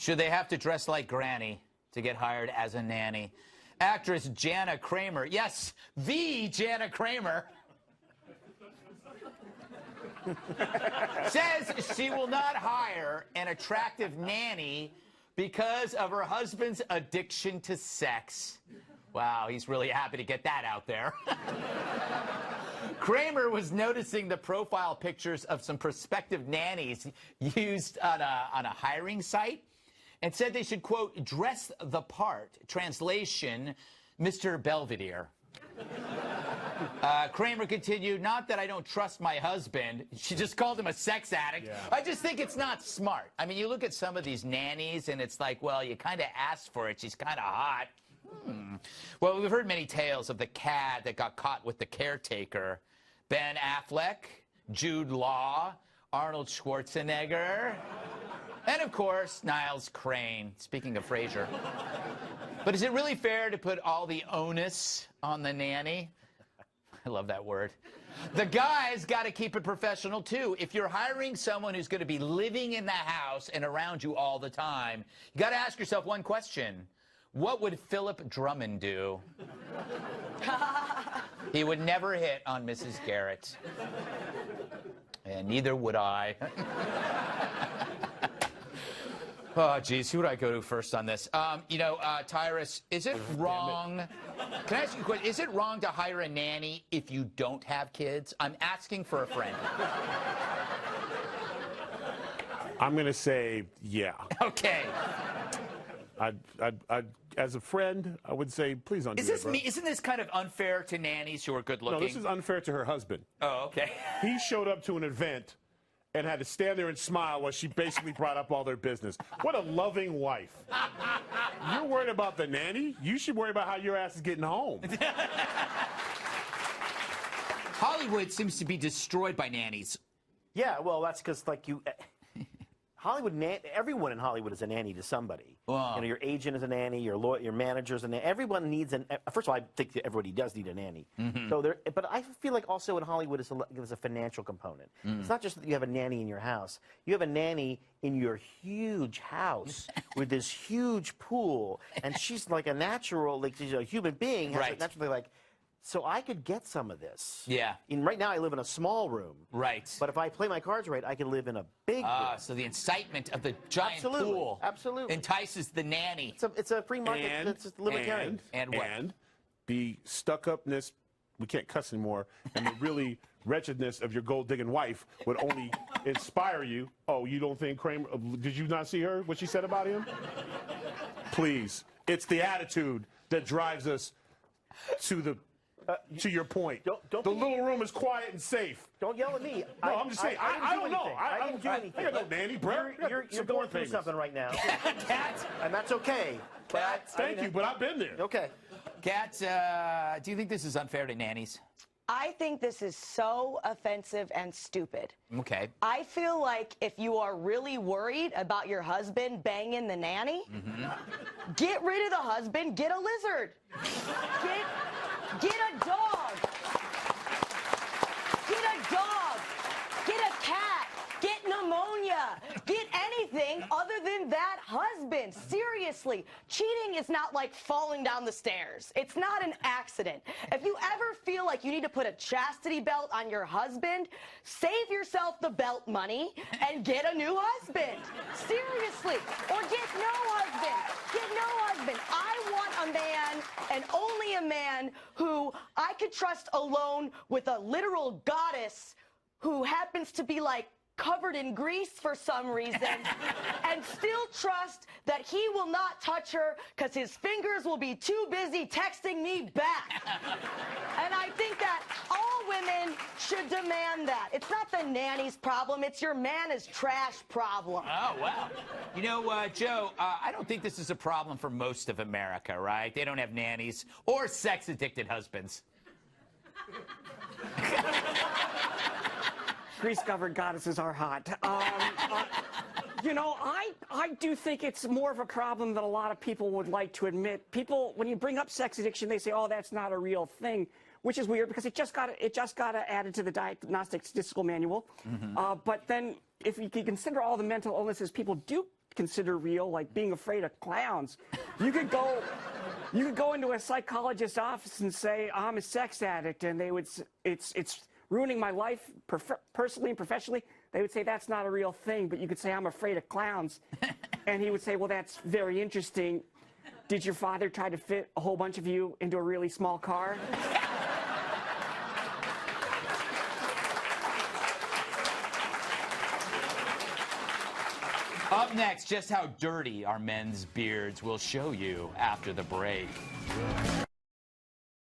Should they have to dress like Granny to get hired as a nanny? Actress Jana Kramer, yes, the Jana Kramer, says she will not hire an attractive nanny because of her husband's addiction to sex. Wow, he's really happy to get that out there. Kramer was noticing the profile pictures of some prospective nannies used on a hiring site and said they should, quote, dress the part. Translation, Mr. Belvedere. Kramer continued, not that I don't trust my husband. She just called him a sex addict. Yeah. I just think it's not smart. I mean, you look at some of these nannies, and it's like, well, you kind of asked for it. She's kind of hot. Well, we've heard many tales of the cad that got caught with the caretaker. Ben Affleck, Jude Law, Arnold Schwarzenegger, and, of course, Niles Crane. Speaking of Frasier. But is it really fair to put all the onus on the nanny? I love that word. The guy's got to keep it professional, too. If you're hiring someone who's going to be living in the house and around you all the time, you got to ask yourself one question. What would Philip Drummond do? He would never hit on Mrs. Garrett. And neither would I. Oh, geez, who would I go to first on this? Tyrus, is it wrong? Can I ask you a question? Is it wrong to hire a nanny if you don't have kids? I'm asking for a friend. I'm going to say, yeah. Okay. As a friend, I would say, please don't do that, bro. Isn't this kind of unfair to nannies who are good-looking? No, this is unfair to her husband. Oh, okay. He showed up to an event and had to stand there and smile while she basically brought up all their business. What a loving wife. You're worried about the nanny? You should worry about how your ass is getting home. Hollywood seems to be destroyed by nannies. Yeah, well, that's because, like, everyone in Hollywood is a nanny to somebody. Wow. You know, your agent is a nanny, your manager's a nanny. Everyone needs first of all, I think that everybody does need a nanny. Mm-hmm. But I feel like also in Hollywood there's a financial component. Mm. It's not just that you have a nanny in your house. You have a nanny in your huge house with this huge pool, and she's like a natural, like she's a human being. Right. Naturally, like. So I could get some of this. Yeah. Right now I live in a small room. Right. But if I play my cards right, I could live in a big room. So the incitement of the giant pool entices the nanny. It's a free market. It's libertarian. And what? And the stuck-upness, we can't cuss anymore, and the really wretchedness of your gold-digging wife would only inspire you. Oh, you don't think Kramer, did you not see her, what she said about him? Please. It's the attitude that drives us to your point. The little room is quiet and safe. Don't yell at me. No, I'm just saying. I don't know. I didn't do anything. I got no nanny, bro. You're going through something right now. Kat? And that's okay. Thank you, but I've been there. Okay. Kat, do you think this is unfair to nannies? I think this is so offensive and stupid. Okay. I feel like if you are really worried about your husband banging the nanny, get rid of the husband, get a lizard. Get a dog. Get a dog. Get a cat. Get pneumonia. Get anything other than that husband. Seriously, cheating is not like falling down the stairs. It's not an accident. If you ever feel like you need to put a chastity belt on your husband, save yourself the belt money and get a new husband. Seriously. Or get no husband. Get no husband. I want a man, and only a man, who I could trust alone with a literal goddess who happens to be like covered in grease for some reason, and still trust that he will not touch her because his fingers will be too busy texting me back. And I think that all women should demand that. It's not the nanny's problem, it's your man is trash problem. Oh, wow. You know, Joe, I don't think this is a problem for most of America, right? They don't have nannies or sex-addicted husbands. Grease-covered goddesses are hot. You know, I do think it's more of a problem than a lot of people would like to admit. People, when you bring up sex addiction, they say, "Oh, that's not a real thing," which is weird because it just got added to the Diagnostic Statistical Manual. But then, if you consider all the mental illnesses people do consider real, like being afraid of clowns. You could go into a psychologist's office and say, I'm a sex addict, and they would, it's ruining my life personally and professionally. They would say, that's not a real thing, but you could say, I'm afraid of clowns. And he would say, well, that's very interesting. Did your father try to fit a whole bunch of you into a really small car? Up next, just how dirty are men's beards. We'll show you after the break.